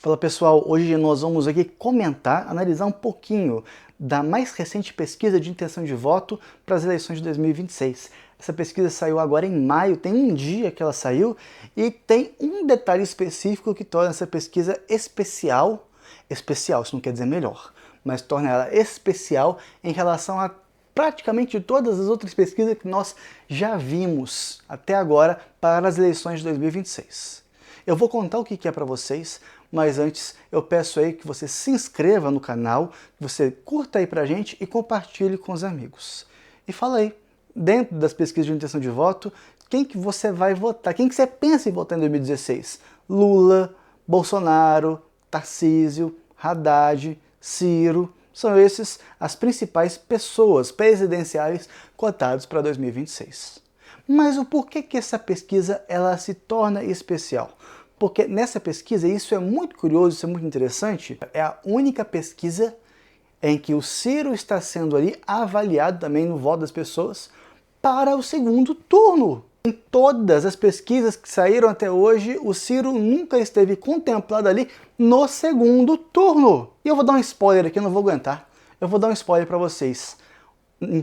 Fala pessoal, hoje nós vamos aqui comentar, analisar um pouquinho da mais recente pesquisa de intenção de voto para as eleições de 2026. Essa pesquisa saiu agora em maio, tem um dia que ela saiu e tem um detalhe específico que torna essa pesquisa especial. Especial, isso não quer dizer melhor, mas torna ela especial em relação a praticamente todas as outras pesquisas que nós já vimos até agora para as eleições de 2026. Eu vou contar o que é para vocês, mas antes eu peço aí que você se inscreva no canal, que você curta aí pra gente e compartilhe com os amigos. E fala aí, dentro das pesquisas de intenção de voto, quem que você vai votar? Quem que você pensa em votar em 2016? Lula, Bolsonaro, Tarcísio, Haddad, Ciro, são esses as principais pessoas presidenciais cotadas para 2026. Mas o porquê que essa pesquisa ela se torna especial? Porque nessa pesquisa, isso é muito curioso, isso é muito interessante, é a única pesquisa em que o Ciro está sendo ali avaliado também no voto das pessoas para o segundo turno. Em todas as pesquisas que saíram até hoje, o Ciro nunca esteve contemplado ali no segundo turno. E eu vou dar um spoiler aqui, eu não vou aguentar. Eu vou dar um spoiler para vocês.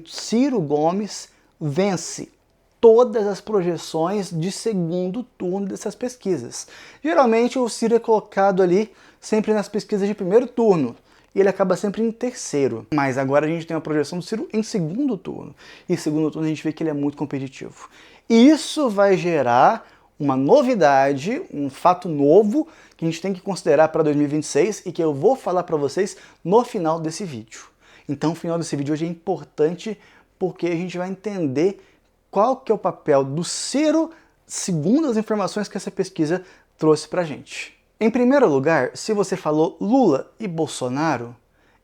Ciro Gomes vence todas as projeções de segundo turno dessas pesquisas. Geralmente o Ciro é colocado ali sempre nas pesquisas de primeiro turno, e ele acaba sempre em terceiro. Mas agora a gente tem uma projeção do Ciro em segundo turno. E em segundo turno a gente vê que ele é muito competitivo. E isso vai gerar uma novidade, um fato novo que a gente tem que considerar para 2026 e que eu vou falar para vocês no final desse vídeo. Então o final desse vídeo hoje é importante porque a gente vai entender qual que é o papel do Ciro segundo as informações que essa pesquisa trouxe pra gente. Em primeiro lugar, se você falou Lula e Bolsonaro,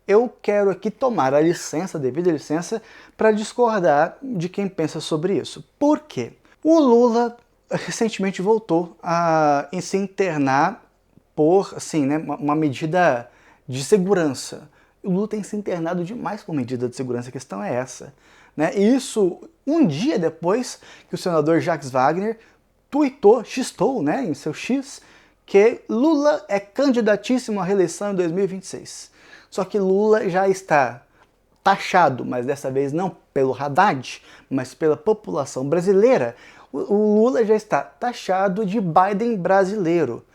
eu quero aqui tomar a licença, a devida licença, para discordar de quem pensa sobre isso. Por quê? O Lula recentemente voltou a se internar por, assim, né, uma medida de segurança. O Lula tem se internado demais por medida de segurança, a questão é essa. Né? E isso um dia depois que o senador Jacques Wagner xistou, né, em seu X, que Lula é candidatíssimo à reeleição em 2026. Só que Lula já está taxado, mas dessa vez não pelo Haddad, mas pela população brasileira. O Lula já está taxado de Biden brasileiro.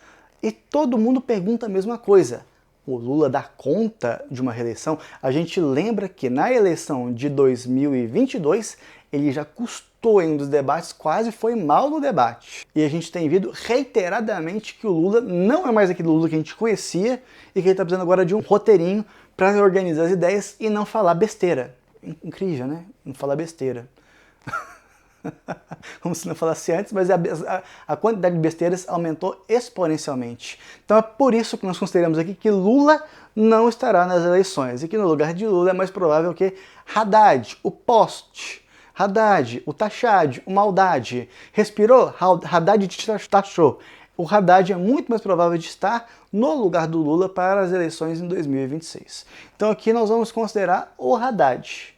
E todo mundo pergunta a mesma coisa. O Lula dá conta de uma reeleição? A gente lembra que na eleição de 2022 ele já custou em um dos debates, quase foi mal no debate. E a gente tem visto reiteradamente que o Lula não é mais aquele Lula que a gente conhecia e que ele está precisando agora de um roteirinho para organizar as ideias e não falar besteira. Incrível, né? Não falar besteira. Como se não falasse antes, mas a quantidade de besteiras aumentou exponencialmente. Então é por isso que nós consideramos aqui que Lula não estará nas eleições e que no lugar de Lula é mais provável que Haddad, o poste, Haddad, o taxade, o maldade. Respirou? Haddad te taxou. O Haddad é muito mais provável de estar no lugar do Lula para as eleições em 2026. Então aqui nós vamos considerar o Haddad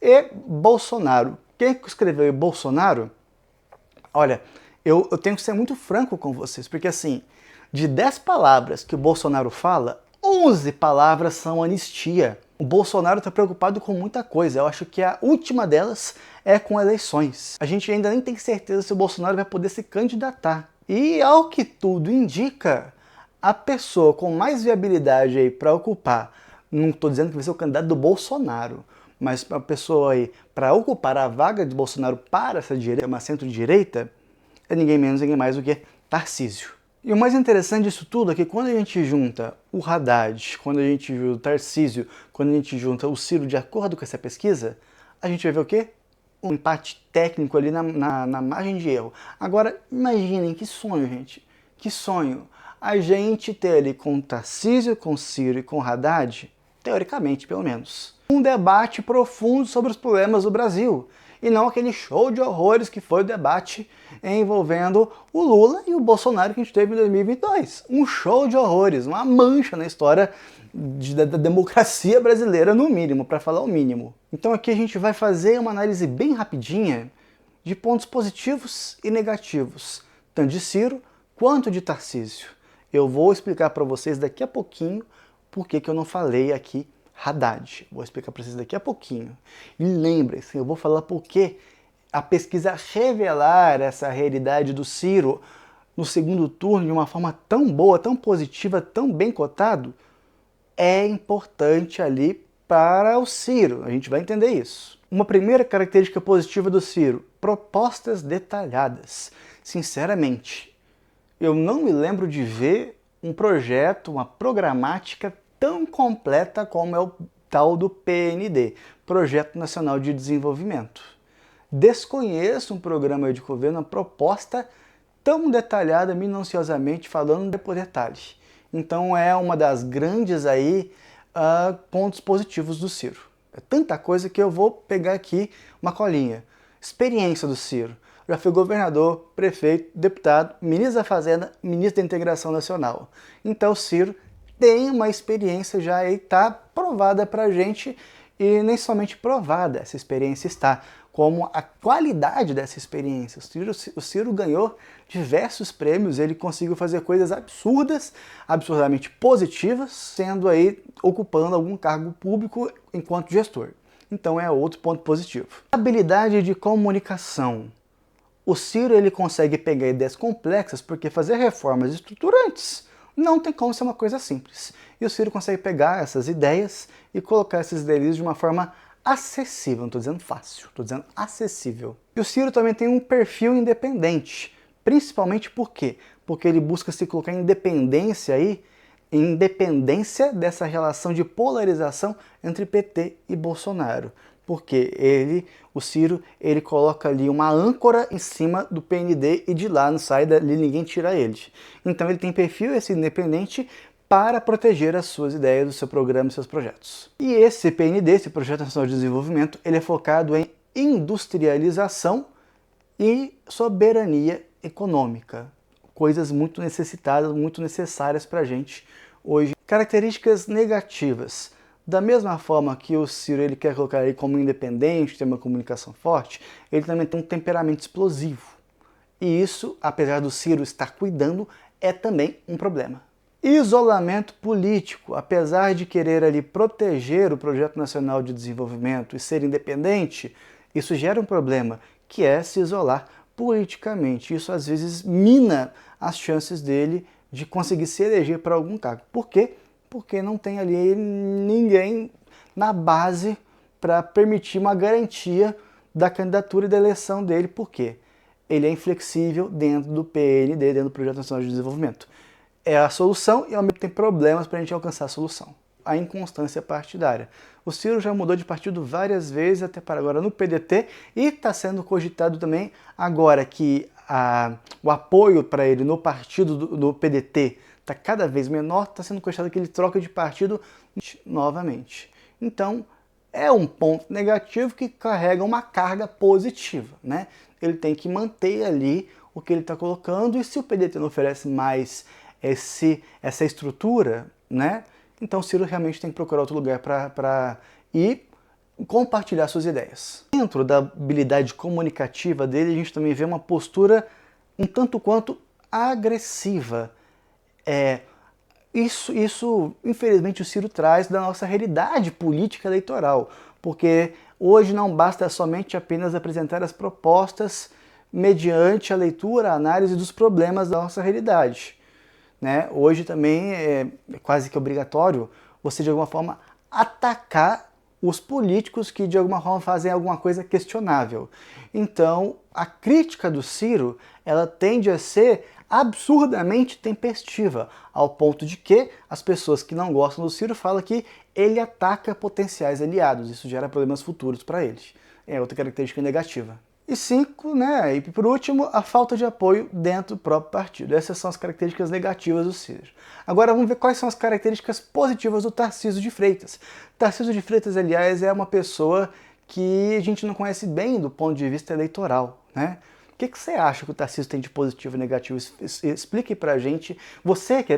e Bolsonaro. Quem escreveu Bolsonaro? Olha, eu tenho que ser muito franco com vocês, porque assim, de 10 palavras que o Bolsonaro fala, 11 palavras são anistia. O Bolsonaro está preocupado com muita coisa, eu acho que a última delas é com eleições. A gente ainda nem tem certeza se o Bolsonaro vai poder se candidatar. E ao que tudo indica, a pessoa com mais viabilidade aí para ocupar, não estou dizendo que vai ser o candidato do Bolsonaro, mas a pessoa aí para ocupar a vaga de Bolsonaro para essa direita, uma centro-direita, é ninguém menos, ninguém mais do que Tarcísio. E o mais interessante disso tudo é que quando a gente junta o Haddad, quando a gente junta o Tarcísio, quando a gente junta o Ciro de acordo com essa pesquisa, a gente vai ver o quê? Um empate técnico ali na margem de erro. Agora, imaginem, que sonho, gente. Que sonho. A gente ter ali com Tarcísio, com Ciro e com Haddad, teoricamente, pelo menos, um debate profundo sobre os problemas do Brasil, e não aquele show de horrores que foi o debate envolvendo o Lula e o Bolsonaro que a gente teve em 2022. Um show de horrores, uma mancha na história da democracia brasileira, no mínimo, para falar o mínimo. Então aqui a gente vai fazer uma análise bem rapidinha de pontos positivos e negativos, tanto de Ciro quanto de Tarcísio. Eu vou explicar para vocês daqui a pouquinho por que eu não falei aqui Haddad. Vou explicar para vocês daqui a pouquinho. E lembrem-se, eu vou falar por que a pesquisa revelar essa realidade do Ciro no segundo turno de uma forma tão boa, tão positiva, tão bem cotado, é importante ali para o Ciro. A gente vai entender isso. Uma primeira característica positiva do Ciro: propostas detalhadas. Sinceramente, eu não me lembro de ver um projeto, uma programática tão completa como é o tal do PND, Projeto Nacional de Desenvolvimento. Desconheço um programa de governo, uma proposta tão detalhada, minuciosamente, falando por detalhes. Então é uma das grandes aí, pontos positivos do Ciro. É tanta coisa que eu vou pegar aqui uma colinha. Experiência do Ciro. Já foi governador, prefeito, deputado, ministro da Fazenda, ministro da Integração Nacional. Então o Ciro tem uma experiência já aí, está provada pra gente, e nem somente provada, essa experiência está, como a qualidade dessa experiência. O Ciro ganhou diversos prêmios, ele conseguiu fazer coisas absurdas, absurdamente positivas, sendo aí, ocupando algum cargo público enquanto gestor. Então é outro ponto positivo. Habilidade de comunicação. O Ciro ele consegue pegar ideias complexas porque fazer reformas estruturantes não tem como ser uma coisa simples. E o Ciro consegue pegar essas ideias e colocar essas ideias de uma forma acessível. Não estou dizendo fácil, estou dizendo acessível. E o Ciro também tem um perfil independente. Principalmente por quê? Porque ele busca se colocar em independência aí, independência dessa relação de polarização entre PT e Bolsonaro. Porque o Ciro, ele coloca ali uma âncora em cima do PND e de lá não sai dali, ninguém tira ele. Então ele tem perfil esse independente para proteger as suas ideias, o seu programa e seus projetos. E esse PND, esse Projeto Nacional de Desenvolvimento, ele é focado em industrialização e soberania econômica. Coisas muito necessitadas, muito necessárias para a gente hoje. Características negativas. Da mesma forma que o Ciro ele quer colocar ele como independente, ter uma comunicação forte, ele também tem um temperamento explosivo. E isso, apesar do Ciro estar cuidando, é também um problema. Isolamento político. Apesar de querer ali proteger o Projeto Nacional de Desenvolvimento e ser independente, isso gera um problema, que é se isolar politicamente. Isso às vezes mina as chances dele de conseguir se eleger para algum cargo. Por quê? Porque não tem ali ninguém na base para permitir uma garantia da candidatura e da eleição dele. Por quê? Ele é inflexível dentro do PND, dentro do Projeto Nacional de Desenvolvimento. É a solução e ao mesmo tempo tem problemas para a gente alcançar a solução. A inconstância partidária. O Ciro já mudou de partido várias vezes, até para agora no PDT, e está sendo cogitado também agora que o apoio para ele no partido do PDT está cada vez menor, está sendo cogitado que ele troca de partido novamente. Então, é um ponto negativo que carrega uma carga positiva, né? Ele tem que manter ali o que ele está colocando, e se o PDT não oferece mais essa estrutura, né? Então o Ciro realmente tem que procurar outro lugar para ir compartilhar suas ideias. Dentro da habilidade comunicativa dele, a gente também vê uma postura um tanto quanto agressiva. Isso, infelizmente, o Ciro traz da nossa realidade política eleitoral, porque hoje não basta somente apenas apresentar as propostas mediante a leitura, a análise dos problemas da nossa realidade. Né? Hoje também é quase que obrigatório você, de alguma forma, atacar os políticos que, de alguma forma, fazem alguma coisa questionável. Então, a crítica do Ciro, ela tende a ser absurdamente tempestiva, ao ponto de que as pessoas que não gostam do Ciro falam que ele ataca potenciais aliados. Isso gera problemas futuros para eles. É outra característica negativa. E 5, né, e por último, a falta de apoio dentro do próprio partido. Essas são as características negativas do Ciro. Agora vamos ver quais são as características positivas do Tarcísio de Freitas. Tarcísio de Freitas, aliás, é uma pessoa que a gente não conhece bem do ponto de vista eleitoral, né? O que você acha que o Tarcísio tem de positivo e negativo? Explique pra gente,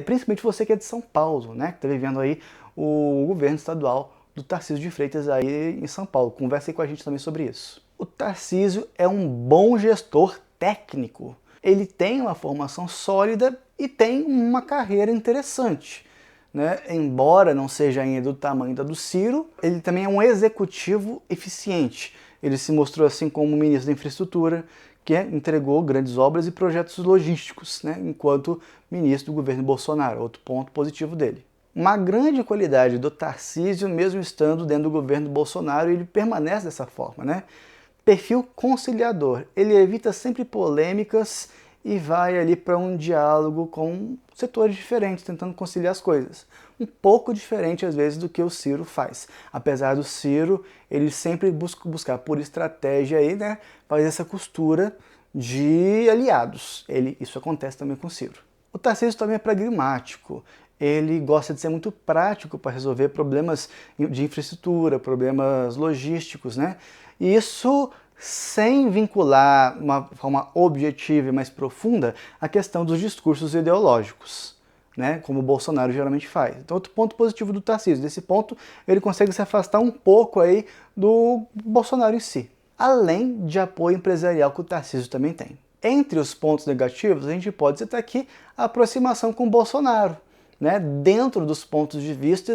principalmente você que é de São Paulo, né, que está vivendo aí o governo estadual do Tarcísio de Freitas aí em São Paulo. Converse aí com a gente também sobre isso. O Tarcísio é um bom gestor técnico. Ele tem uma formação sólida e tem uma carreira interessante, né? Embora não seja ainda do tamanho da do Ciro, ele também é um executivo eficiente. Ele se mostrou assim como ministro da Infraestrutura, que entregou grandes obras e projetos logísticos, né? Enquanto ministro do governo Bolsonaro, outro ponto positivo dele. Uma grande qualidade do Tarcísio, mesmo estando dentro do governo Bolsonaro, ele permanece dessa forma, né? Perfil conciliador. Ele evita sempre polêmicas e vai ali para um diálogo com setores diferentes, tentando conciliar as coisas. Um pouco diferente, às vezes, do que o Ciro faz. Apesar do Ciro, ele sempre buscar por estratégia aí, né, fazer essa costura de aliados. Isso acontece também com o Ciro. O Tarcísio também é pragmático. Ele gosta de ser muito prático para resolver problemas de infraestrutura, problemas logísticos, né? E isso sem vincular uma forma objetiva e mais profunda a questão dos discursos ideológicos, né? Como o Bolsonaro geralmente faz. Então, outro ponto positivo do Tarcísio, desse ponto, ele consegue se afastar um pouco aí do Bolsonaro em si, além de apoio empresarial que o Tarcísio também tem. Entre os pontos negativos, a gente pode citar aqui a aproximação com o Bolsonaro, né, dentro dos pontos de vista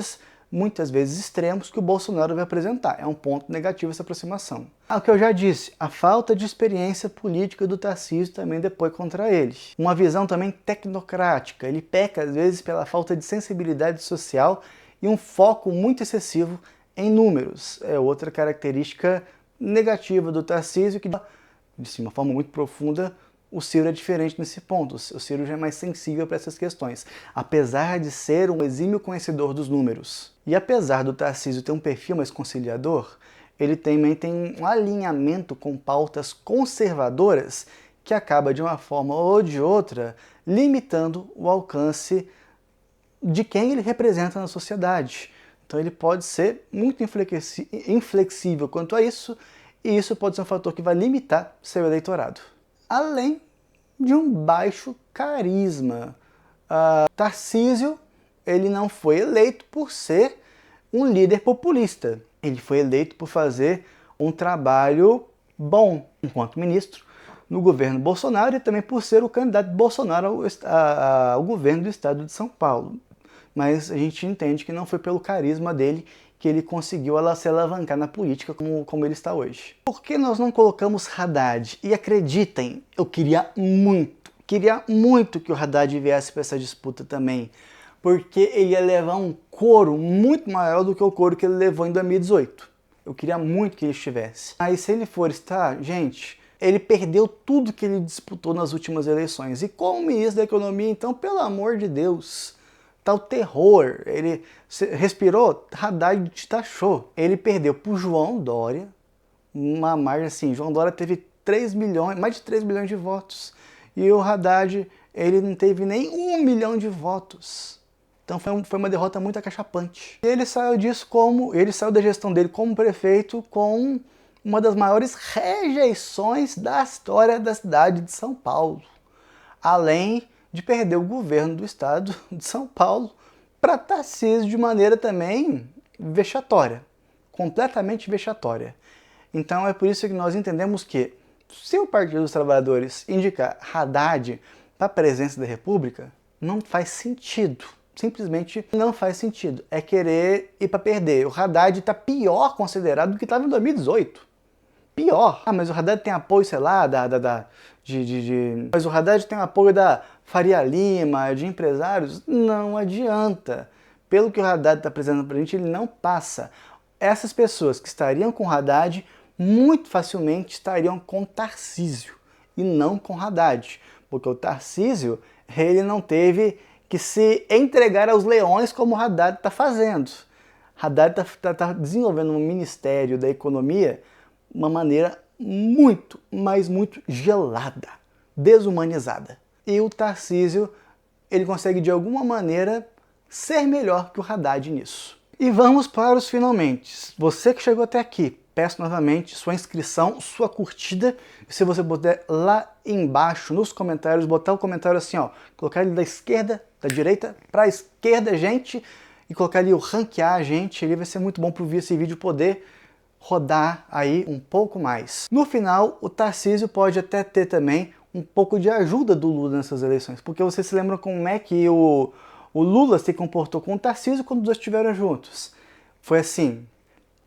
muitas vezes extremos que o Bolsonaro vai apresentar. É um ponto negativo essa aproximação. O que eu já disse, a falta de experiência política do Tarcísio também depõe contra ele. Uma visão também tecnocrática. Ele peca às vezes pela falta de sensibilidade social e um foco muito excessivo em números. É outra característica negativa do Tarcísio que, de uma forma muito profunda, o Ciro é diferente nesse ponto. O Ciro já é mais sensível para essas questões, apesar de ser um exímio conhecedor dos números. E apesar do Tarcísio ter um perfil mais conciliador, ele também tem um alinhamento com pautas conservadoras que acaba, de uma forma ou de outra, limitando o alcance de quem ele representa na sociedade. Então ele pode ser muito inflexível quanto a isso, e isso pode ser um fator que vai limitar seu eleitorado. Além de um baixo carisma. Tarcísio, ele não foi eleito por ser um líder populista. Ele foi eleito por fazer um trabalho bom enquanto ministro no governo Bolsonaro e também por ser o candidato Bolsonaro ao governo do estado de São Paulo. Mas a gente entende que não foi pelo carisma dele que ele conseguiu se alavancar na política como ele está hoje. Por que nós não colocamos Haddad? E acreditem, eu queria muito que o Haddad viesse para essa disputa também, porque ele ia levar um coro muito maior do que o coro que ele levou em 2018. Eu queria muito que ele estivesse. Mas se ele for estar, gente, ele perdeu tudo que ele disputou nas últimas eleições. E como ministro da Economia, então, pelo amor de Deus, tá o terror. Ele respirou, Haddad te taxou. Ele perdeu pro João Dória, uma margem assim, João Dória teve 3 milhões, mais de 3 milhões de votos. E o Haddad, ele não teve nem 1 milhão de votos. Então foi uma derrota muito acachapante. E ele saiu da gestão dele como prefeito com uma das maiores rejeições da história da cidade de São Paulo. Além de perder o governo do estado de São Paulo para Tarcísio de maneira também vexatória, completamente vexatória. Então é por isso que nós entendemos que se o Partido dos Trabalhadores indicar Haddad para a presidência da República, não faz sentido. Simplesmente não faz sentido. É querer ir para perder. O Haddad está pior considerado do que estava em 2018. Pior. Mas o Haddad tem apoio, sei lá, mas o Haddad tem apoio da Faria Lima, de empresários. Não adianta. Pelo que o Haddad está apresentando para a gente, ele não passa. Essas pessoas que estariam com o Haddad, muito facilmente estariam com Tarcísio e não com Haddad. Porque o Tarcísio, ele não teve que se entregar aos leões como o Haddad está fazendo. Haddad está desenvolvendo um Ministério da Economia de uma maneira muito, mas muito gelada, desumanizada. E o Tarcísio, ele consegue de alguma maneira ser melhor que o Haddad nisso. E vamos para os finalmente. Você que chegou até aqui, peço novamente sua inscrição, sua curtida. E se você puder lá embaixo nos comentários, botar o comentário assim, ó, colocar ele da esquerda, da direita para a esquerda, gente, e colocar ali o ranquear, gente, ele vai ser muito bom para esse vídeo poder rodar aí um pouco mais. No final, o Tarcísio pode até ter também um pouco de ajuda do Lula nessas eleições, porque vocês se lembram como é que o Lula se comportou com o Tarcísio quando os dois estiveram juntos. Foi assim: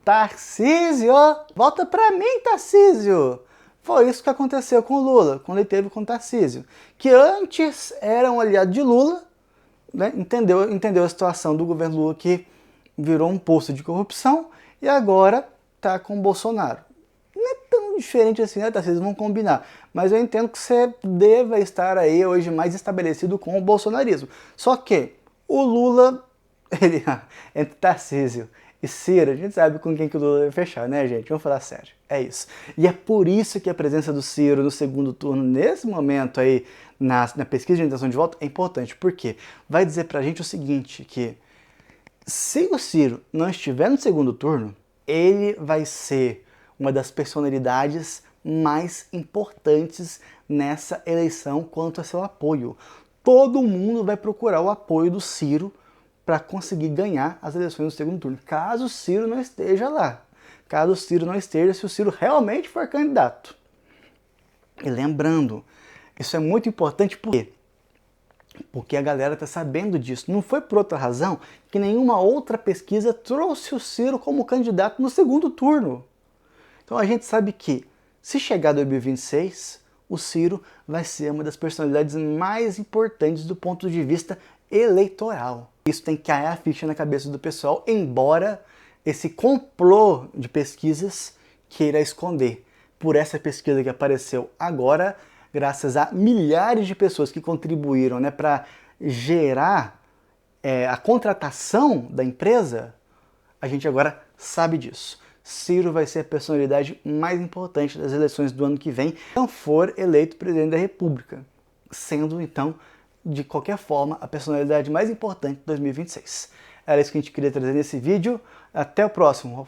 Tarcísio, volta pra mim, Tarcísio! Foi isso que aconteceu com o Lula, quando ele teve com o Tarcísio, que antes era um aliado de Lula, né? Entendeu a situação do governo Lula, que virou um poço de corrupção, e agora tá com o Bolsonaro. Não é tão diferente assim, né, Tarcísio? Vamos combinar. Mas eu entendo que você deva estar aí hoje mais estabelecido com o bolsonarismo. Só que o Lula, ele, entre Tarcísio e Ciro, a gente sabe com quem que o Lula vai fechar, né, gente? Vamos falar sério. É isso. E é por isso que a presença do Ciro no segundo turno, nesse momento aí, na pesquisa de intenção de voto, é importante. Por quê? Vai dizer pra gente o seguinte, que se o Ciro não estiver no segundo turno, ele vai ser uma das personalidades mais importantes nessa eleição quanto a seu apoio. Todo mundo vai procurar o apoio do Ciro para conseguir ganhar as eleições do segundo turno, caso o Ciro não esteja lá. Caso o Ciro não esteja, se o Ciro realmente for candidato. E lembrando, isso é muito importante porque a galera está sabendo disso. Não foi por outra razão que nenhuma outra pesquisa trouxe o Ciro como candidato no segundo turno. Então a gente sabe que, se chegar 2026, o Ciro vai ser uma das personalidades mais importantes do ponto de vista eleitoral. Isso tem que cair a ficha na cabeça do pessoal, embora esse complô de pesquisas queira esconder. Por essa pesquisa que apareceu agora, graças a milhares de pessoas que contribuíram, né, para gerar a contratação da empresa, a gente agora sabe disso. Ciro vai ser a personalidade mais importante das eleições do ano que vem, se não for eleito presidente da República, sendo então, de qualquer forma, a personalidade mais importante de 2026. Era isso que a gente queria trazer nesse vídeo. Até o próximo.